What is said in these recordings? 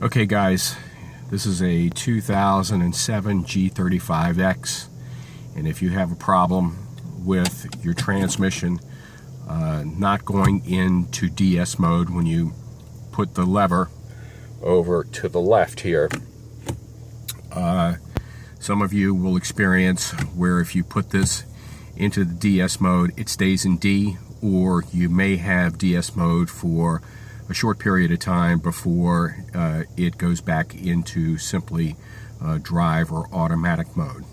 Okay guys, this is a 2007 G35X, and if you have a problem with your transmission not going into DS mode when you put the lever over to the left here, some of you will experience where if you put this into the DS mode it stays in D, or you may have DS mode for a short period of time before it goes back into simply drive or automatic mode.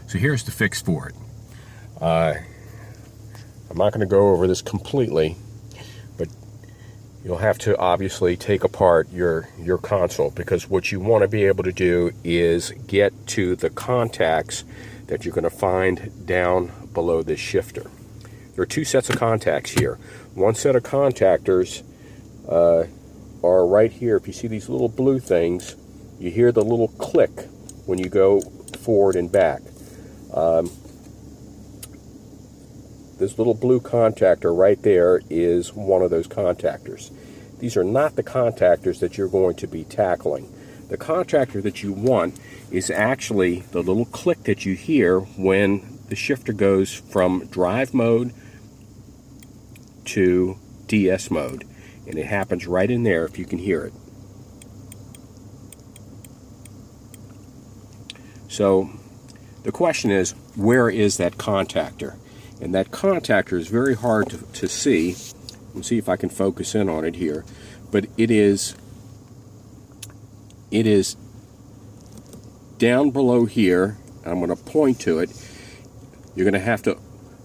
So here's the fix for it. I'm not going to go over this completely, but you'll have to obviously take apart your console, because what you want to be able to do is get to the contacts that you're going to find down below this shifter. There are two sets of contacts here. One set of contactors are right here. If you see these little blue things, you hear the little click when you go forward and back. This little blue contactor right there is one of those contactors. These are not the contactors that you're going to be tackling. The contactor that you want is actually the little click that you hear when the shifter goes from drive mode to DS mode. And it happens right in there if you can hear it. So the question is, where is that contactor? And that contactor is very hard to see. Let's see if I can focus in on it here. But it is down below here. I'm going to point to it. You're going to have to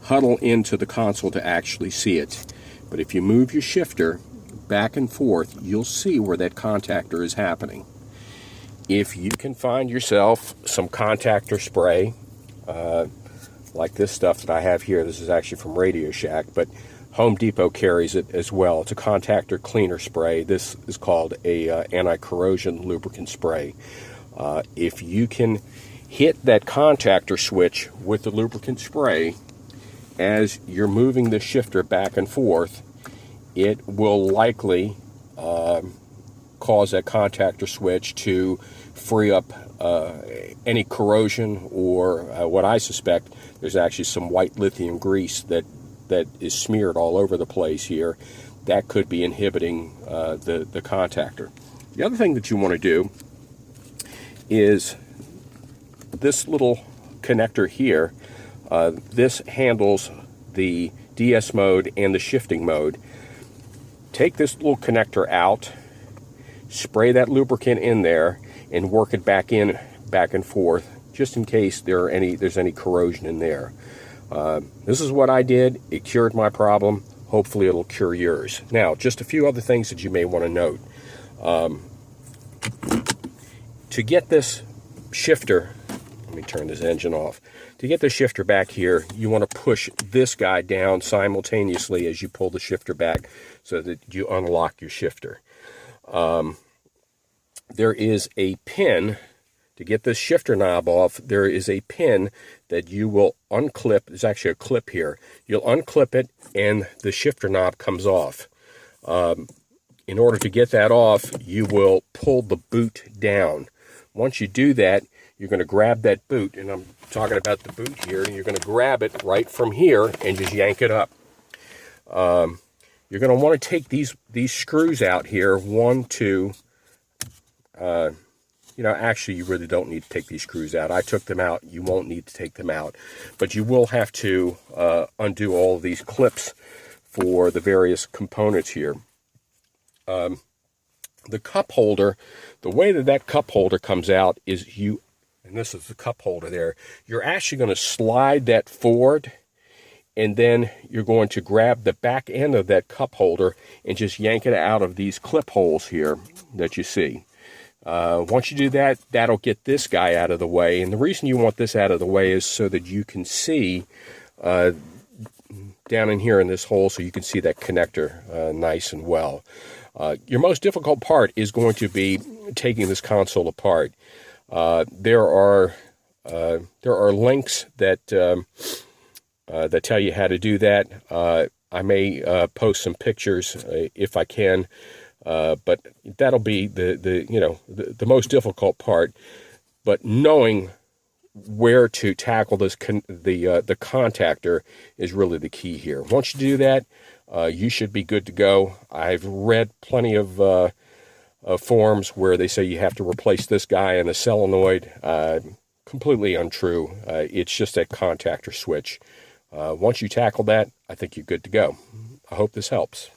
huddle into the console to actually see it. But if you move your shifter back and forth, you'll see where that contactor is happening. If you can find yourself some contactor spray, like this stuff that I have here, this is actually from Radio Shack, but Home Depot carries it as well. It's a contactor cleaner spray. This is called a anti-corrosion lubricant spray. If you can hit that contactor switch with the lubricant spray as you're moving the shifter back and forth, it will likely cause that contactor switch to free up any corrosion, or what I suspect, there's actually some white lithium grease that is smeared all over the place here. That could be inhibiting the contactor. The other thing that you want to do is this little connector here. This handles the DS mode and the shifting mode. Take this little connector out, spray that lubricant in there, and work it back and forth, just in case there's any corrosion in there. This is what I did. It cured my problem. Hopefully it'll cure yours. Now, just a few other things that you may want to note. To get this shifter, let me turn this engine off. To get the shifter back here, you want to push this guy down simultaneously as you pull the shifter back so that you unlock your shifter. There is a pin to get this shifter knob off. There is a pin that you will unclip. There's actually a clip here. You'll unclip it and the shifter knob comes off. In order to get that off, you will pull the boot down. Once you do that, you're going to grab that boot, and I'm talking about the boot here, and you're going to grab it right from here and just yank it up. You're going to want to take these screws out here, 1, 2, actually you really don't need to take these screws out. I took them out. You won't need to take them out, but you will have to undo all of these clips for the various components here. The cup holder, the way that cup holder comes out is and this is the cup holder there, you're actually going to slide that forward, and then you're going to grab the back end of that cup holder and just yank it out of these clip holes here that you see. Once you do that, that'll get this guy out of the way. And the reason you want this out of the way is so that you can see down in here in this hole, so you can see that connector nice and well. Your most difficult part is going to be taking this console apart. There are links that tell you how to do that. I may post some pictures if I can But that'll be the most difficult part. But knowing where to tackle the contactor is really the key here. Once you do that, you should be good to go. I've read plenty of forums where they say you have to replace this guy and the solenoid. Completely untrue. It's just a contactor switch. Once you tackle that, I think you're good to go. I hope this helps.